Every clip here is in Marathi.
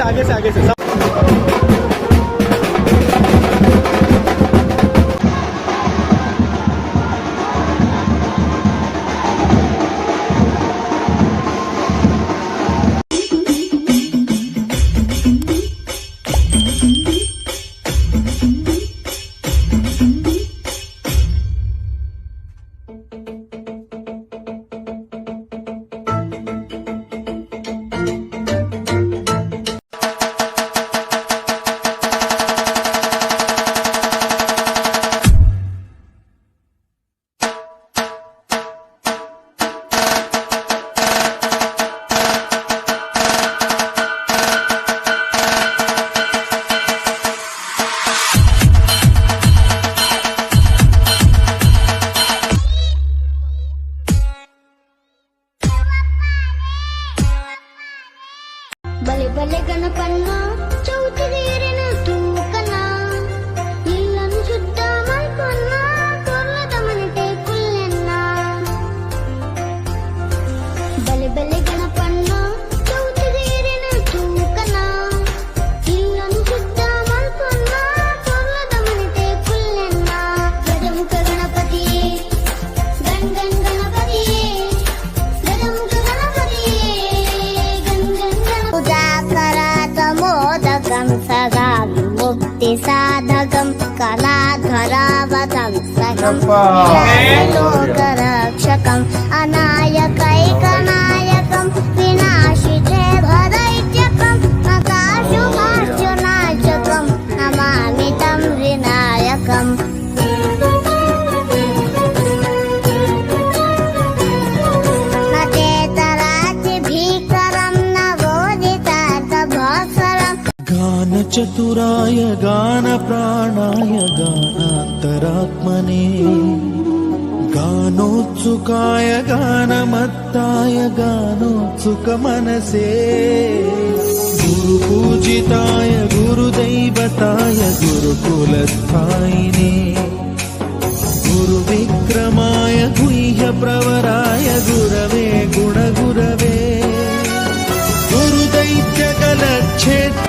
आगे से आगे से ಬಲೆ ಬಲೆ ಗಣಪನ್ನ ಚೌತಿರೇರಿನ ತೂಕನ ಇಲ್ಲನು ಶುದ್ಧ ಮಲ್ಪನ್ನ ಕೊರ್ಲದ ಮನಟೆ ಕುಲ್ಲೆನ್ನ ಬಲೆ ಬಲೆ ಗಣಪನ್ನ ಚೌತಿರೇರಿನ ತೂಕನ ಇಲ್ಲನು ಶುದ್ಧ ಮಲ್ಪನ್ನ ಕೊರ್ಲದ ಮನಟೆ ಕುಲ್ಲೆನ್ನ ಗಜಮುಖ ಗಣಪತಿಯೇ ಗಣ್ ಗಣ್ ಗಣಪತಿಯೇ ಗಜಮುಖ ಗಣಪತಿಯೇ मोदकं सदा मुक्तिसाधकं कलाधरावतं सकं लोकरक्षकम् अनायकैकनायकं विनाशिते भदैत्यकम् अकाशुभाष्युनाशकं नमामि तं विनायकम् चतुराय गान प्राणाय गानान्तरात्मने गानोत्सुकाय गानमत्ताय गानोत्सुकमनसे गुरुपूजिताय गुरुदैवताय गुरुकुलस्थायिने गुरुविक्रमाय गुह्यप्रवराय गुरवे गुणगुरवे गुरुदैत्यकलक्षेत्र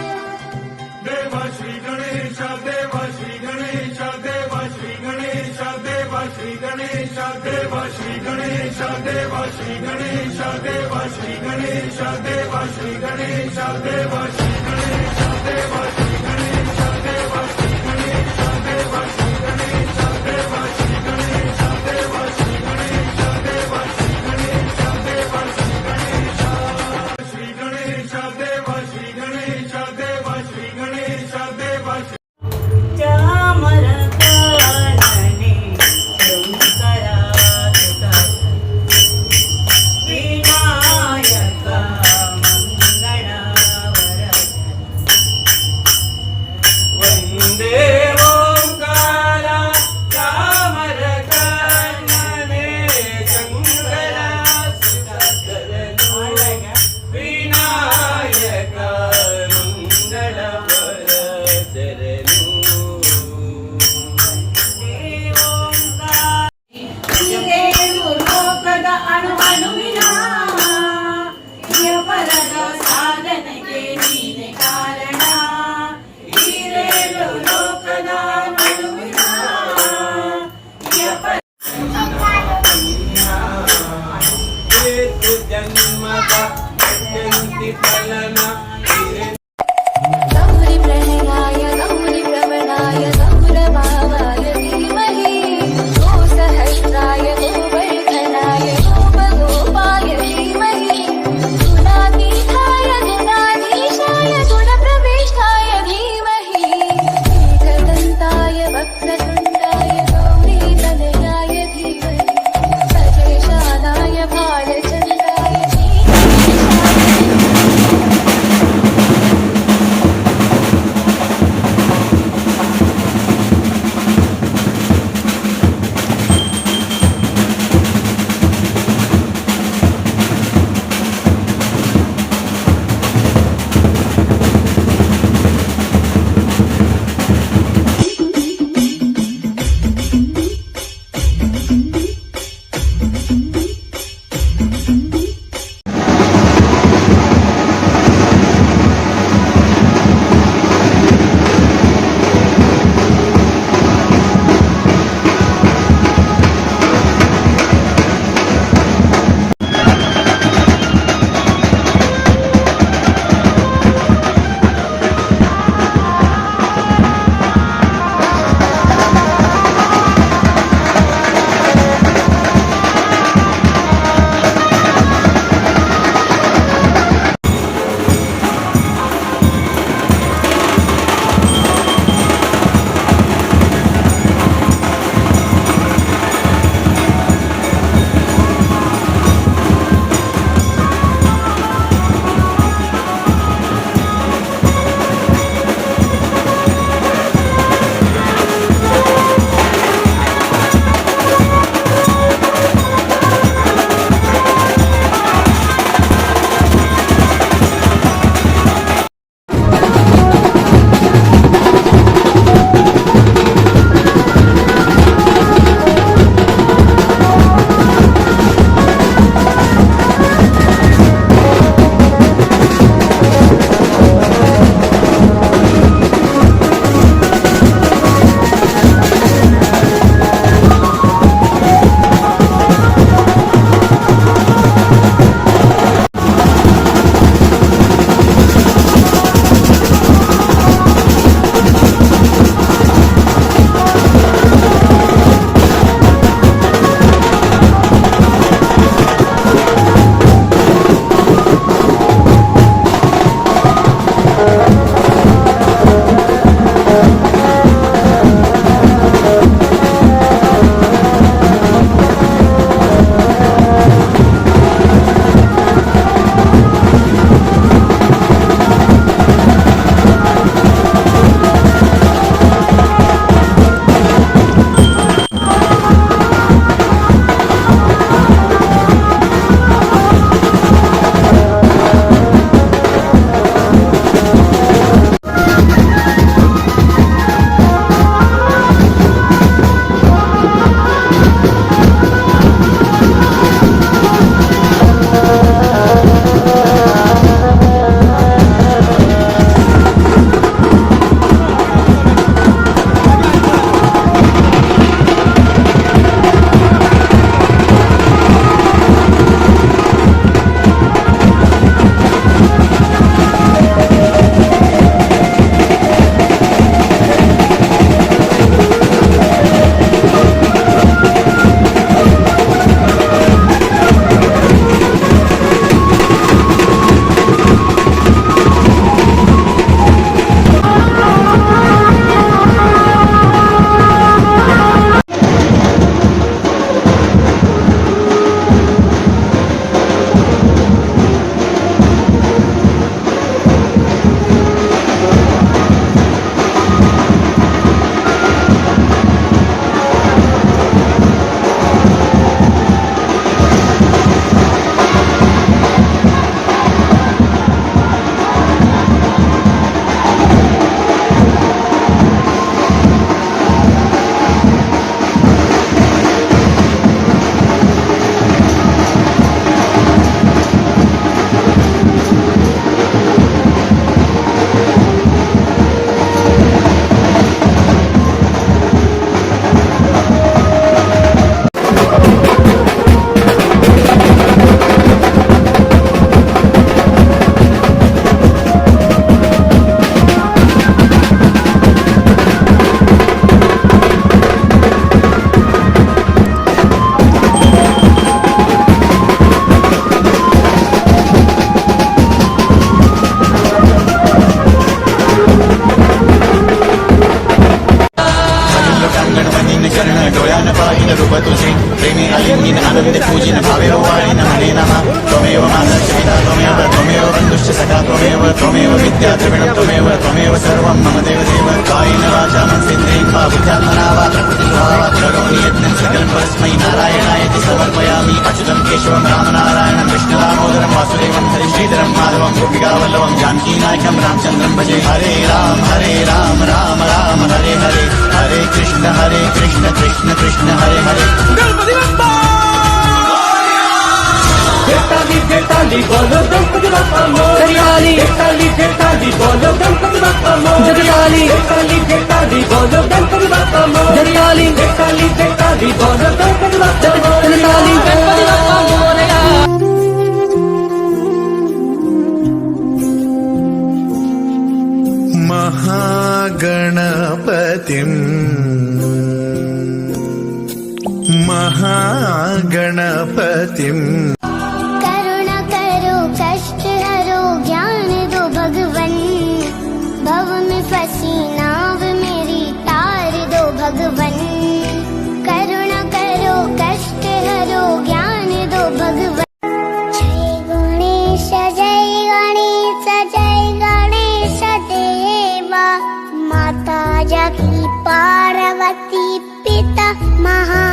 वन्दे पूजिन भावेव वाणि नमने नमः त्वमेव माता च पिता त्वमेव बन्धुश्च सखा त्वमेव विद्या द्रविणं त्वमेव सर्वं मम देवदेव कायेन वाचा मनसेन्द्रियेण बुद्ध्यात्मना वा प्रकृतिर्वा करोमि यत्नं सकलं परस्मै नारायणायति समर्पयामि अच्युतं केशवं रामनारायणं कृष्णदामोदरं वासुदेवं हरिं श्रीधरं माधवं गोपिकावल्लभं जानकीनायकं रामचन्द्रं भजे हरे राम राम राम हरे हरे हरे कृष्ण कृष्ण कृष्ण हरे हरे जेताली बोलो गणपति बाप्पा मोरया जेताली बोलो गणपति बाप्पा मोरया जेताली बोलो गणपति बाप्पा मोरया जेताली बोलो गणपति बाप्पा मोरया महागणपतिम् करुणा करो कष्ट हरो ज्ञान दो भगवन भव में फंसी नाव मेरी तार दो भगवन करुणा करो कष्ट हरो ज्ञान दो भगवन जय गणेश देवा माता जाकी पार्वती पिता महा